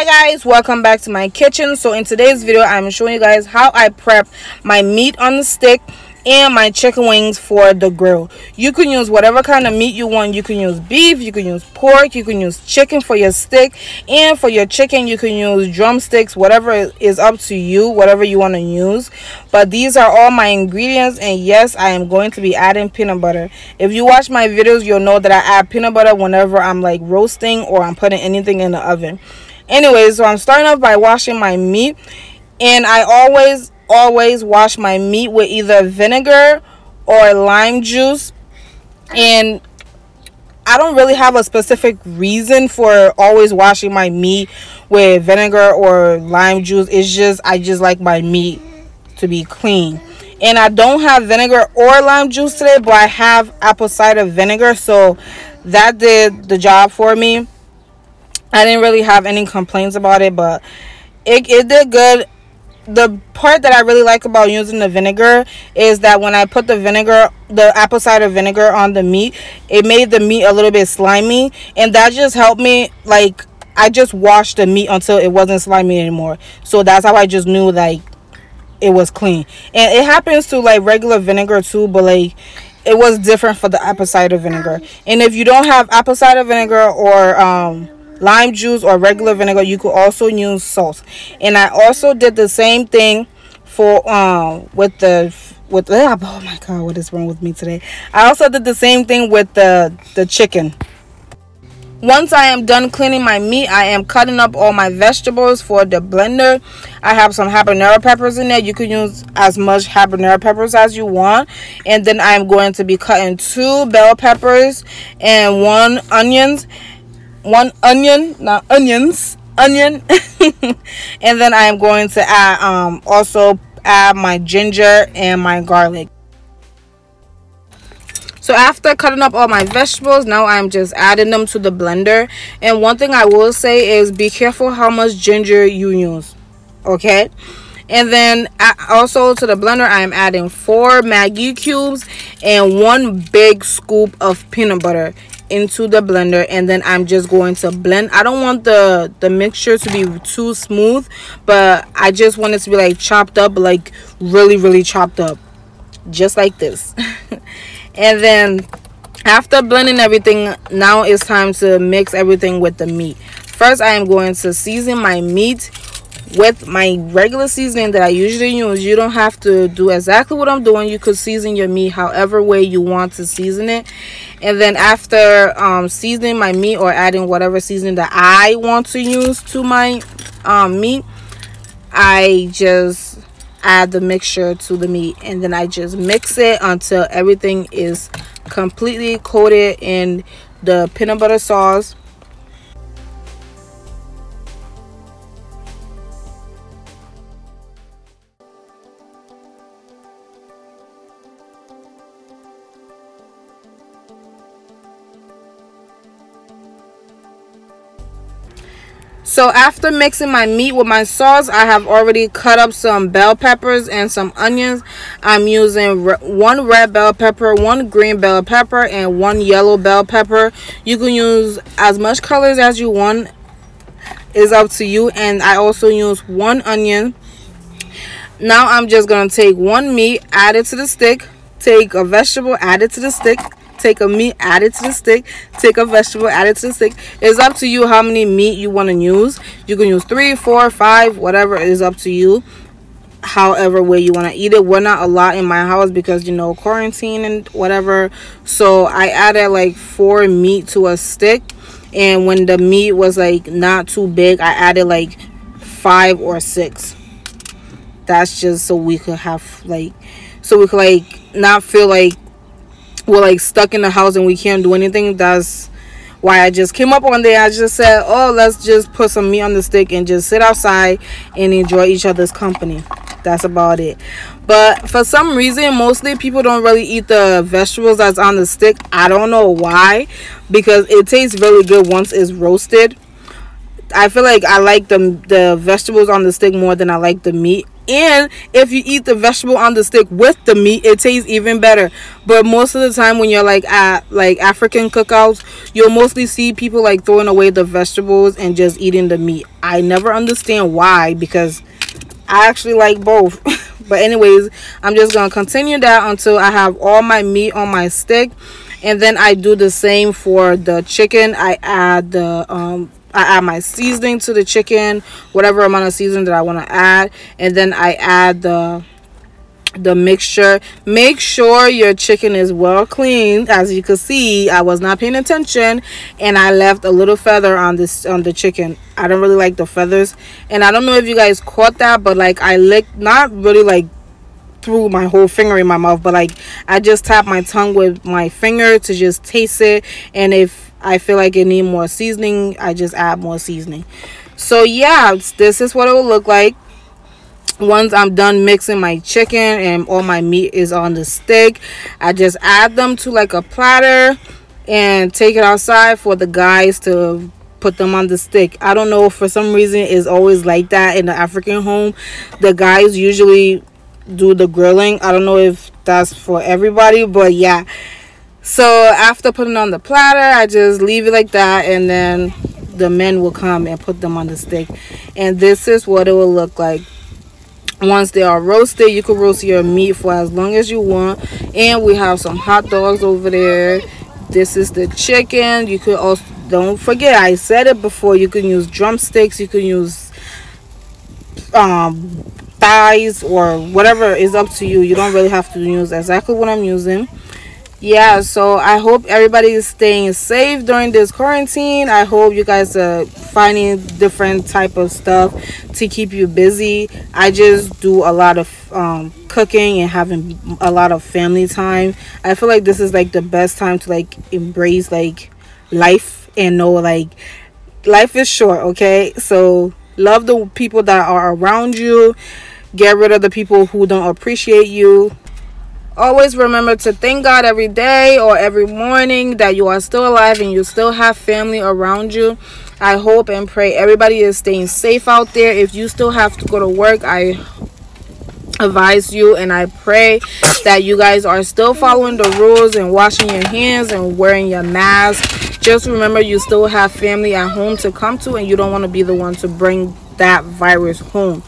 Hi guys, welcome back to my kitchen. So in today's video I'm showing you guys how I prep my meat on the stick and my chicken wings for the grill. You can use whatever kind of meat you want. You can use beef, you can use pork, you can use chicken for your stick, and for your chicken you can use drumsticks. Whatever is up to you, whatever you want to use. But these are all my ingredients, and yes, I am going to be adding peanut butter. If you watch my videos, you'll know that I add peanut butter whenever I'm like roasting or I'm putting anything in the oven. Anyways, so I'm starting off by washing my meat, and I always wash my meat with either vinegar or lime juice. And I don't really have a specific reason for always washing my meat with vinegar or lime juice. It's just I just like my meat to be clean. And I don't have vinegar or lime juice today, but I have apple cider vinegar, so that did the job for me. I didn't really have any complaints about it, but it did good. The part that I really like about using the vinegar is that when I put the apple cider vinegar on the meat, it made the meat a little bit slimy, and that just helped me. Like, I just washed the meat until it wasn't slimy anymore. So that's how I just knew like it was clean. And it happens to like regular vinegar too, but like it was different for the apple cider vinegar. And if you don't have apple cider vinegar or lime juice or regular vinegar, you could also use salt. And I also did the same thing for oh my god, what is wrong with me today? I also did the same thing with the chicken. Once I am done cleaning my meat, I am cutting up all my vegetables for the blender. I have some habanero peppers in there. You can use as much habanero peppers as you want. And then I am going to be cutting 2 bell peppers and 1 onion. Not onions, onion. And then I am going to add also add my ginger and my garlic. So after cutting up all my vegetables, now I'm just adding them to the blender. And one thing I will say is be careful how much ginger you use, okay? And then also to the blender I am adding 4 Maggi cubes and 1 big scoop of peanut butter into the blender. And then I'm just going to blend. I don't want the mixture to be too smooth, but I just want it to be like chopped up, like really chopped up, just like this. And then after blending everything, now it's time to mix everything with the meat. First I am going to season my meat with my regular seasoning that I usually use. You don't have to do exactly what I'm doing. You could season your meat however way you want to season it. And then after seasoning my meat or adding whatever seasoning that I want to use to my meat, I just add the mixture to the meat, and then I just mix it until everything is completely coated in the peanut butter sauce. So after mixing my meat with my sauce, I have already cut up some bell peppers and some onions. I'm using 1 red bell pepper, 1 green bell pepper, and 1 yellow bell pepper. You can use as much colors as you want. It's up to you. And I also use 1 onion. Now I'm just going to take 1 meat, add it to the stick, take a vegetable, add it to the stick, take a meat, add it to the stick, take a vegetable, add it to the stick. It's up to you how many meat you want to use. You can use 3, 4, 5, whatever is up to you, however way you want to eat it. We're not a lot in my house because, you know, quarantine and whatever. So I added like 4 meat to a stick, and when the meat was like not too big, I added like 5 or 6. That's just so we could have like, so we could like not feel like we're like stuck in the house and we can't do anything. That's why I just came up one day. I just said, oh, let's just put some meat on the stick and just sit outside and enjoy each other's company. That's about it. But for some reason, mostly people don't really eat the vegetables that's on the stick. I don't know why, because it tastes really good once it's roasted. I feel like I like the vegetables on the stick more than I like the meat And if you eat the vegetable on the stick with the meat, it tastes even better. But most of the time when you're like at like African cookouts, you'll mostly see people like throwing away the vegetables and just eating the meat. I never understand why, because I actually like both. But anyways, I'm just gonna continue that until I have all my meat on my stick. And then I do the same for the chicken. I add my seasoning to the chicken, whatever amount of seasoning that I want to add, and then I add the mixture. Make sure your chicken is well cleaned. As you can see, I was not paying attention and I left a little feather on the chicken. I don't really like the feathers, and I don't know if you guys caught that, but like I licked, not really like threw my whole finger in my mouth, but like I just tapped my tongue with my finger to just taste it, and if I feel like it need more seasoning, I just add more seasoning. So yeah, this is what it will look like once I'm done mixing my chicken and all my meat is on the stick. I just add them to like a platter and take it outside for the guys to put them on the stick. I don't know, for some reason it's always like that in the African home. The guys usually do the grilling. I don't know if that's for everybody, but yeah. So after putting on the platter, I just leave it like that, and then the men will come and put them on the stick. And this is what it will look like once they are roasted. You can roast your meat for as long as you want. And we have some hot dogs over there. This is the chicken. You could also, don't forget, I said it before, you can use drumsticks, you can use thighs or whatever is up to you. You don't really have to use exactly what I'm using. Yeah, so I hope everybody is staying safe during this quarantine. I hope you guys are finding different type of stuff to keep you busy. I just do a lot of cooking and having a lot of family time. I feel like this is like the best time to like embrace like life and know like life is short, okay? So love the people that are around you. Get rid of the people who don't appreciate you. Always remember to thank God every day or every morning that you are still alive and you still have family around you. I hope and pray everybody is staying safe out there. If you still have to go to work, I advise you and I pray that you guys are still following the rules and washing your hands and wearing your mask. Just remember, you still have family at home to come to, and you don't want to be the one to bring that virus home.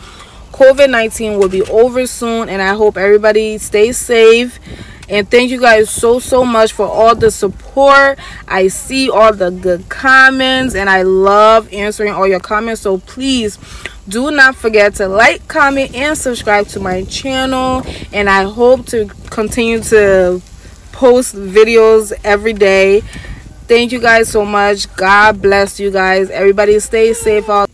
COVID-19 will be over soon, and I hope everybody stays safe. And thank you guys so much for all the support. I see all the good comments and I love answering all your comments. So please do not forget to like, comment, and subscribe to my channel. And I hope to continue to post videos every day. Thank you guys so much. God bless you guys. Everybody stay safe out.